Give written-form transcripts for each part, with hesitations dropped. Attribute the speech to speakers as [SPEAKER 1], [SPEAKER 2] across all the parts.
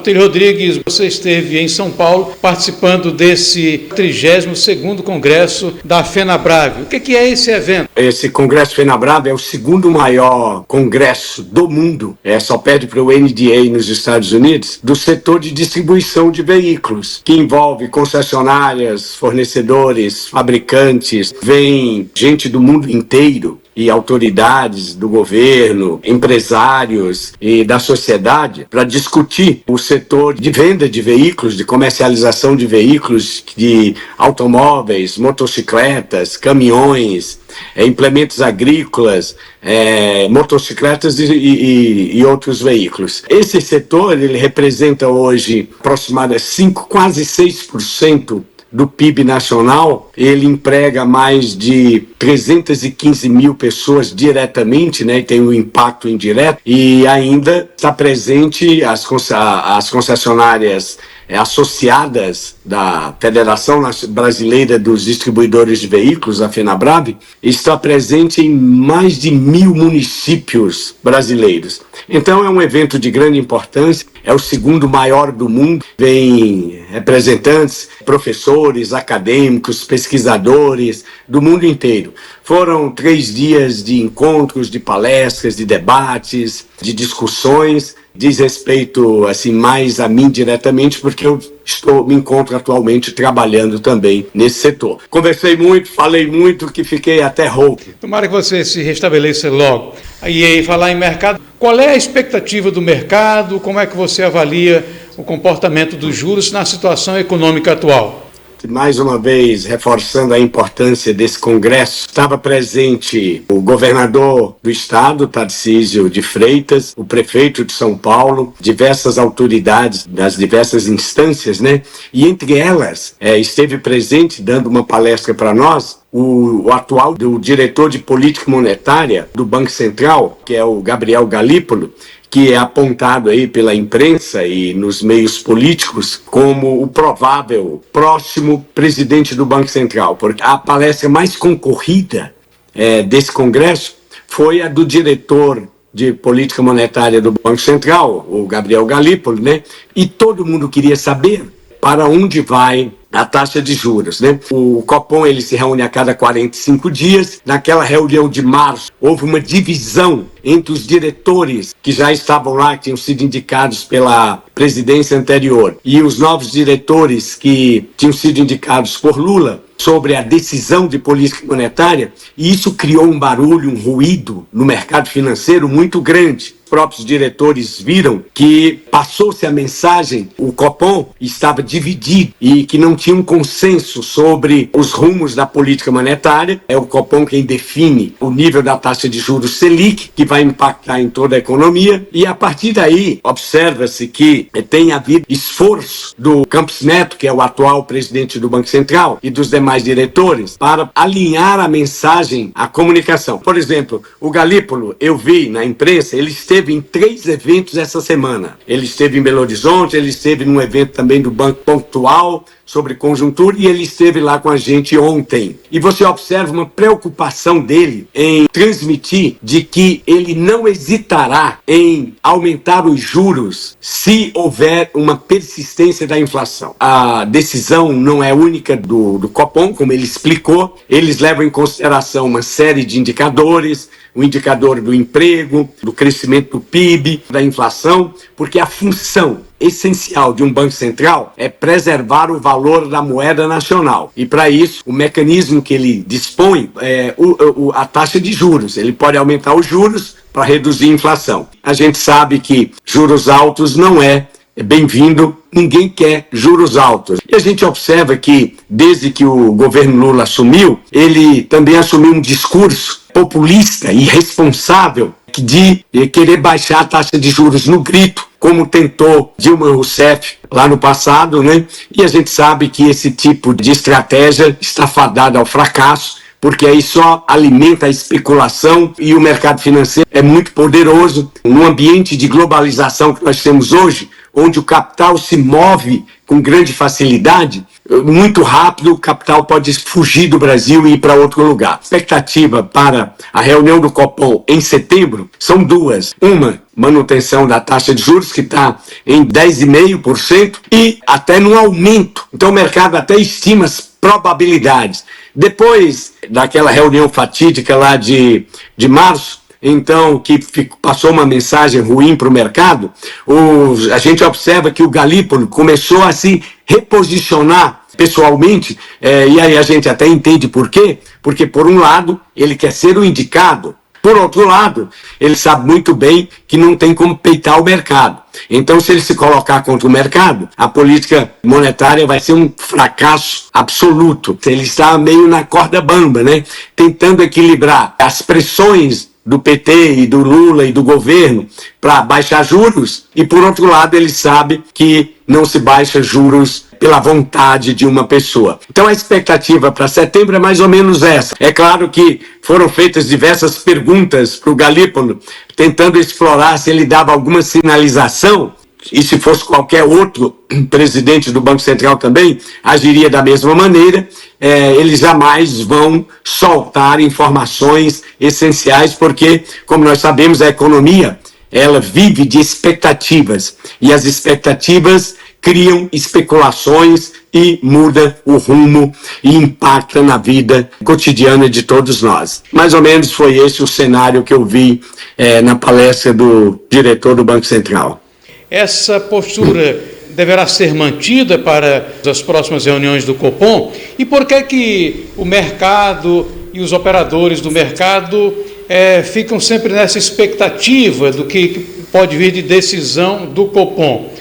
[SPEAKER 1] Otílio Rodrigues, você esteve em São Paulo participando desse 32º Congresso da FenaBrave. O que é esse evento?
[SPEAKER 2] Esse Congresso FenaBrave é o segundo maior congresso do mundo, só perde para o NDA nos Estados Unidos, do setor de distribuição de veículos, que envolve concessionárias, fornecedores, fabricantes, vem gente do mundo inteiro, e autoridades do governo, empresários e da sociedade para discutir o setor de venda de veículos, de comercialização de veículos, de automóveis, motocicletas, caminhões, implementos agrícolas, motocicletas e outros veículos. Esse setor ele representa hoje aproximadamente quase 6% do PIB nacional. Ele emprega mais de 315 mil pessoas diretamente, né, e tem um impacto indireto, e ainda está presente as concessionárias associadas da Federação Brasileira dos Distribuidores de Veículos, a FenaBrave, está presente em mais de 1.000 municípios brasileiros. Então é um evento de grande importância, é o segundo maior do mundo, vem representantes, professores, acadêmicos, pesquisadores do mundo inteiro. Foram 3 dias de encontros, de palestras, de debates, de discussões. Diz respeito assim, mais a mim diretamente, porque eu me encontro atualmente trabalhando também nesse setor. Conversei muito, falei muito, que fiquei até rouco.
[SPEAKER 1] Tomara que você se restabeleça logo. E aí, falar em mercado, qual é a expectativa do mercado? Como é que você avalia o comportamento dos juros na situação econômica atual?
[SPEAKER 2] Mais uma vez, reforçando a importância desse congresso, estava presente o governador do estado, Tarcísio de Freitas, o prefeito de São Paulo, diversas autoridades das diversas instâncias, né? E entre elas, esteve presente, dando uma palestra para nós, o atual diretor de política monetária do Banco Central, que é o Gabriel Galípolo, que é apontado aí pela imprensa e nos meios políticos como o provável próximo presidente do Banco Central, porque a palestra mais concorrida desse congresso foi a do diretor de política monetária do Banco Central, o Gabriel Galípolo, né? E todo mundo queria saber para onde vai a taxa de juros, né? O Copom ele se reúne a cada 45 dias. Naquela reunião de março, houve uma divisão entre os diretores que já estavam lá, que tinham sido indicados pela presidência anterior, e os novos diretores que tinham sido indicados por Lula, sobre a decisão de política monetária, e isso criou um barulho, um ruído no mercado financeiro muito grande. Os próprios diretores viram que passou-se a mensagem, o Copom estava dividido e que não tinha um consenso sobre os rumos da política monetária. É o Copom quem define o nível da taxa de juros Selic, que vai impactar em toda a economia, e a partir daí observa-se que tem havido esforço do Campos Neto, que é o atual presidente do Banco Central, e dos demais diretores, para alinhar a mensagem à comunicação. Por exemplo, o Galípolo, eu vi na imprensa, ele esteve em 3 eventos essa semana. Ele esteve em Belo Horizonte, ele esteve num evento também do Banco Pontual, sobre conjuntura, e ele esteve lá com a gente ontem. E você observa uma preocupação dele em transmitir de que ele não hesitará em aumentar os juros se houver uma persistência da inflação. A decisão não é única do Copom, como ele explicou. Eles levam em consideração uma série de indicadores, o indicador do emprego, do crescimento do PIB, da inflação, porque a função essencial de um banco central é preservar o valor da moeda nacional. E para isso, o mecanismo que ele dispõe é a taxa de juros. Ele pode aumentar os juros para reduzir a inflação. A gente sabe que juros altos não é bem-vindo, ninguém quer juros altos. E a gente observa que, desde que o governo Lula assumiu, ele também assumiu um discurso populista e irresponsável de querer baixar a taxa de juros no grito, como tentou Dilma Rousseff lá no passado, né? E a gente sabe que esse tipo de estratégia está fadada ao fracasso, porque aí só alimenta a especulação, e o mercado financeiro é muito poderoso. No ambiente de globalização que nós temos hoje, onde o capital se move com grande facilidade, muito rápido o capital pode fugir do Brasil e ir para outro lugar. Expectativa para a reunião do Copom em setembro são duas. Uma, manutenção da taxa de juros, que está em 10,5%, e até no aumento. Então o mercado até estima as probabilidades. Depois daquela reunião fatídica lá de março, então, que passou uma mensagem ruim para o mercado, a gente observa que o Galípolo começou a se reposicionar pessoalmente, e aí a gente até entende por quê, porque por um lado ele quer ser o indicado, por outro lado ele sabe muito bem que não tem como peitar o mercado. Então, se ele se colocar contra o mercado, a política monetária vai ser um fracasso absoluto. Ele está meio na corda bamba, né? Tentando equilibrar as pressões do PT e do Lula e do governo para baixar juros, e por outro lado ele sabe que não se baixa juros pela vontade de uma pessoa. Então a expectativa para setembro é mais ou menos essa. É claro que foram feitas diversas perguntas para o Galípolo, tentando explorar se ele dava alguma sinalização, e se fosse qualquer outro presidente do Banco Central também, agiria da mesma maneira. Eles jamais vão soltar informações essenciais, porque, como nós sabemos, a economia ela vive de expectativas, e as expectativas criam especulações e muda o rumo e impacta na vida cotidiana de todos nós. Mais ou menos foi esse o cenário que eu vi na palestra do diretor do Banco Central.
[SPEAKER 1] Essa postura deverá ser mantida para as próximas reuniões do Copom? E por que o mercado e os operadores do mercado ficam sempre nessa expectativa do que pode vir de decisão do Copom?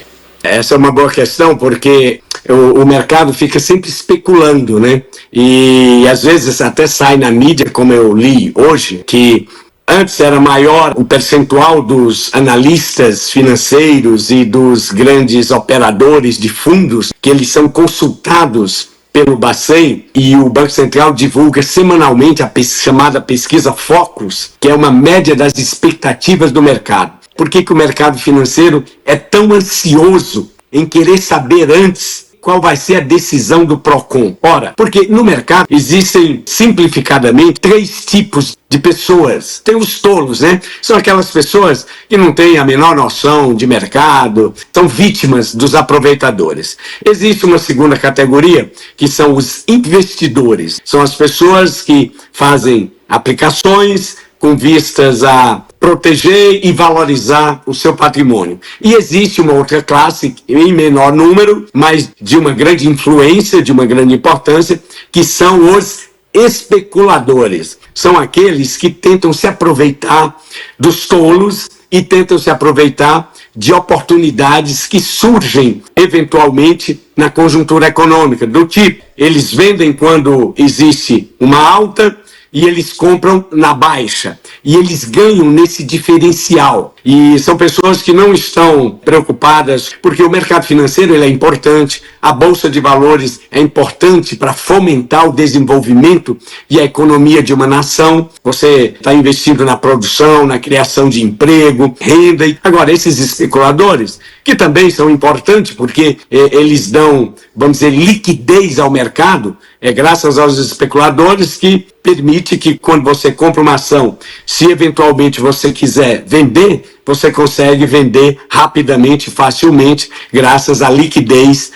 [SPEAKER 2] Essa é uma boa questão, porque o mercado fica sempre especulando, né? E às vezes até sai na mídia, como eu li hoje, que antes era maior o percentual dos analistas financeiros e dos grandes operadores de fundos, que eles são consultados pelo Bacen, e o Banco Central divulga semanalmente a chamada pesquisa Focus, que é uma média das expectativas do mercado. Por que o mercado financeiro é tão ansioso em querer saber antes qual vai ser a decisão do Procon? Ora, porque no mercado existem, simplificadamente, 3 tipos de pessoas. Tem os tolos, né? São aquelas pessoas que não têm a menor noção de mercado, são vítimas dos aproveitadores. Existe uma segunda categoria, que são os investidores. São as pessoas que fazem aplicações com vistas a proteger e valorizar o seu patrimônio. E existe uma outra classe, em menor número, mas de uma grande influência, de uma grande importância, que são os especuladores. São aqueles que tentam se aproveitar dos tolos e tentam se aproveitar de oportunidades que surgem eventualmente na conjuntura econômica, do tipo, eles vendem quando existe uma alta e eles compram na baixa, e eles ganham nesse diferencial. E são pessoas que não estão preocupadas, porque o mercado financeiro ele é importante, a Bolsa de Valores é importante para fomentar o desenvolvimento e a economia de uma nação. Você está investindo na produção, na criação de emprego, renda. Agora, esses especuladores, que também são importantes, porque eles dão, vamos dizer, liquidez ao mercado, graças aos especuladores, que permite que quando você compra uma ação, se eventualmente você quiser vender, você consegue vender rapidamente, facilmente, graças à liquidez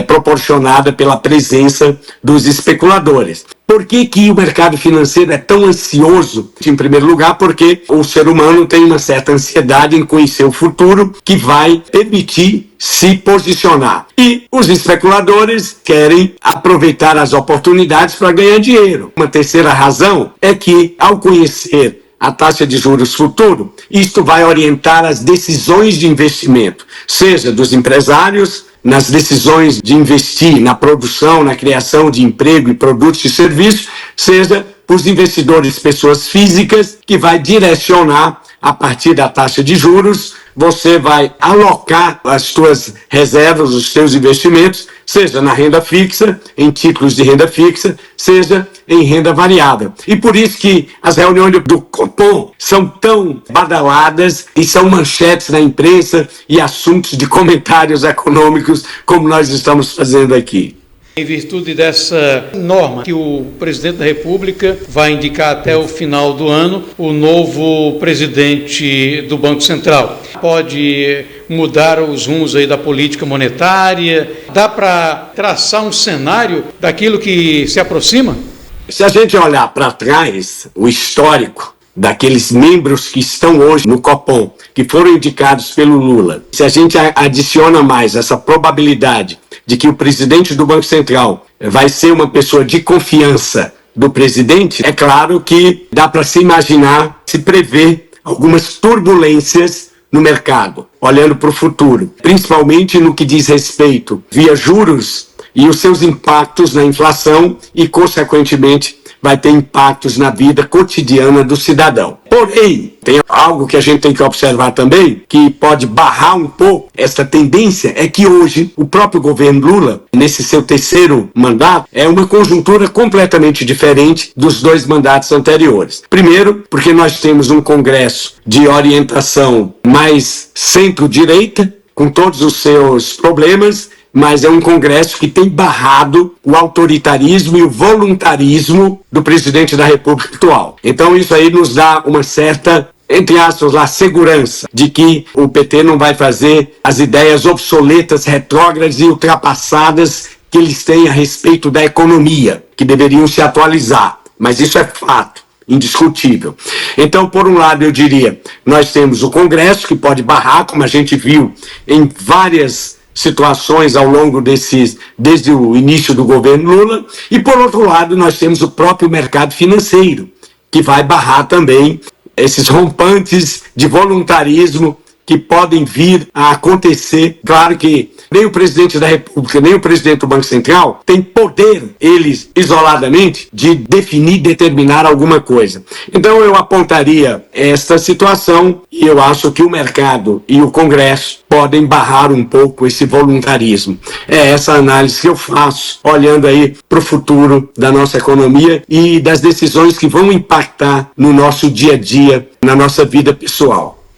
[SPEAKER 2] proporcionada pela presença dos especuladores. Por que o mercado financeiro é tão ansioso? Em primeiro lugar, porque o ser humano tem uma certa ansiedade em conhecer o futuro, que vai permitir se posicionar. E os especuladores querem aproveitar as oportunidades para ganhar dinheiro. Uma terceira razão é que, ao conhecer a taxa de juros futuro, isto vai orientar as decisões de investimento, seja dos empresários, nas decisões de investir na produção, na criação de emprego e produtos e serviços, seja para os investidores, pessoas físicas, que vai direcionar, a partir da taxa de juros, você vai alocar as suas reservas, os seus investimentos, seja na renda fixa, em títulos de renda fixa, seja em renda variável. E por isso que as reuniões do Copom são tão badaladas e são manchetes na imprensa e assuntos de comentários econômicos, como nós estamos fazendo aqui.
[SPEAKER 1] em virtude dessa norma que o presidente da República vai indicar até o final do ano o novo presidente do Banco Central. Pode mudar os rumos aí da política monetária? Dá para traçar um cenário daquilo que se aproxima?
[SPEAKER 2] Se a gente olhar para trás, o histórico daqueles membros que estão hoje no Copom, que foram indicados pelo Lula, se a gente adiciona mais essa probabilidade de que o presidente do Banco Central vai ser uma pessoa de confiança do presidente, é claro que dá para se imaginar, se prever algumas turbulências no mercado, olhando para o futuro, principalmente no que diz respeito via juros e os seus impactos na inflação e, consequentemente, vai ter impactos na vida cotidiana do cidadão. Porém, tem algo que a gente tem que observar também, que pode barrar um pouco essa tendência, é que hoje o próprio governo Lula, nesse seu terceiro mandato, é uma conjuntura completamente diferente dos dois mandatos anteriores. Primeiro, porque nós temos um Congresso de orientação mais centro-direita, com todos os seus problemas, mas é um Congresso que tem barrado o autoritarismo e o voluntarismo do presidente da República atual. Então isso aí nos dá uma certa, entre aspas, lá, segurança de que o PT não vai fazer as ideias obsoletas, retrógradas e ultrapassadas que eles têm a respeito da economia, que deveriam se atualizar. Mas isso é fato, indiscutível. Então, por um lado, eu diria, nós temos o Congresso que pode barrar, como a gente viu em várias situações ao longo desde o início do governo Lula, e por outro lado nós temos o próprio mercado financeiro, que vai barrar também esses rompantes de voluntarismo que podem vir a acontecer. Claro que nem o presidente da República, nem o presidente do Banco Central têm poder, eles, isoladamente, de definir, determinar alguma coisa. Então eu apontaria esta situação e eu acho que o mercado e o Congresso podem barrar um pouco esse voluntarismo. É essa análise que eu faço, olhando aí para o futuro da nossa economia e das decisões que vão impactar no nosso dia a dia, na nossa vida pessoal.